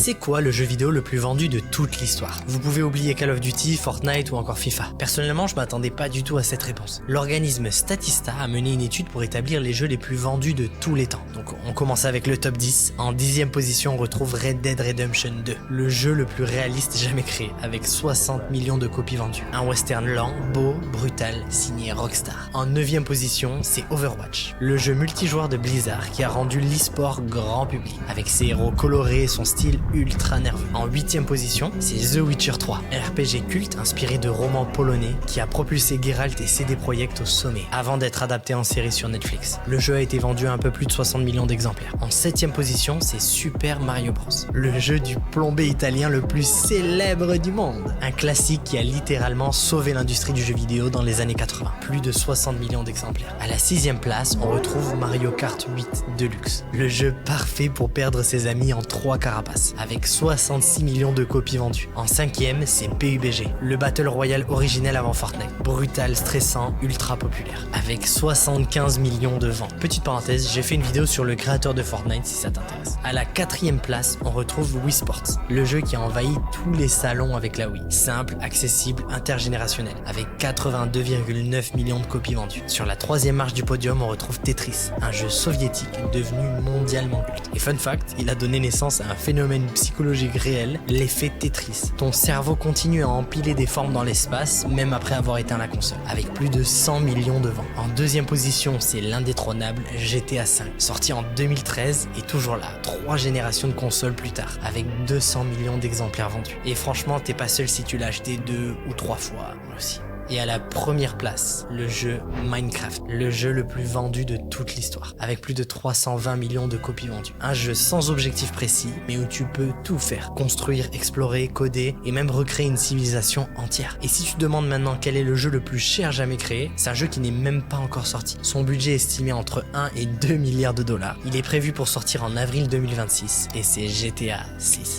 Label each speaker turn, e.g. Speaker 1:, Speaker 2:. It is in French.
Speaker 1: C'est quoi le jeu vidéo le plus vendu de toute l'histoire? Vous pouvez oublier Call of Duty, Fortnite ou encore FIFA. Personnellement, je m'attendais pas du tout à cette réponse. L'organisme Statista a mené une étude pour établir les jeux les plus vendus de tous les temps. Donc on commence avec le top 10. En 10e position, on retrouve Red Dead Redemption 2, le jeu le plus réaliste jamais créé, avec 60 millions de copies vendues. Un western lent, beau, brutal, signé Rockstar. En 9e position, c'est Overwatch, le jeu multijoueur de Blizzard qui a rendu l'e-sport grand public, avec ses héros colorés et son style ultra nerveux. En 8e position, c'est The Witcher 3, un RPG culte inspiré de romans polonais qui a propulsé Geralt et CD Projekt au sommet, avant d'être adapté en série sur Netflix. Le jeu a été vendu à un peu plus de 60 millions d'exemplaires. En 7e position, c'est Super Mario Bros, le jeu du plombé italien le plus célèbre du monde. Un classique qui a littéralement sauvé l'industrie du jeu vidéo dans les années 80. Plus de 60 millions d'exemplaires. À la 6e place, on retrouve Mario Kart 8 Deluxe, le jeu parfait pour perdre ses amis en 3 carapaces, avec 66 millions de copies vendues. En 5e, c'est PUBG, le Battle Royale originel avant Fortnite. Brutal, stressant, ultra populaire, avec 75 millions de ventes. Petite parenthèse, j'ai fait une vidéo sur le créateur de Fortnite si ça t'intéresse. À la 4e place, on retrouve Wii Sports, le jeu qui a envahi tous les salons avec la Wii. Simple, accessible, intergénérationnel, avec 82,9 millions de copies vendues. Sur la 3e marche du podium, on retrouve Tetris, un jeu soviétique devenu mondialement culte. Et fun fact, il a donné naissance à un phénomène psychologique réel, l'effet Tetris. Ton cerveau continue à empiler des formes dans l'espace, même après avoir éteint la console, avec plus de 100 millions de ventes. En 2e position, c'est l'indétrônable GTA V, sorti en 2013 et toujours là, 3 générations de consoles plus tard, avec 200 millions d'exemplaires vendus. Et franchement, t'es pas seul si tu l'as acheté 2 ou 3 fois, moi aussi. Et à la première place, le jeu Minecraft, le jeu le plus vendu de toute l'histoire, avec plus de 320 millions de copies vendues. Un jeu sans objectif précis, mais où tu peux tout faire. Construire, explorer, coder, et même recréer une civilisation entière. Et si tu te demandes maintenant quel est le jeu le plus cher jamais créé, c'est un jeu qui n'est même pas encore sorti. Son budget est estimé entre 1 et 2 milliards de dollars. Il est prévu pour sortir en avril 2026, et c'est GTA 6.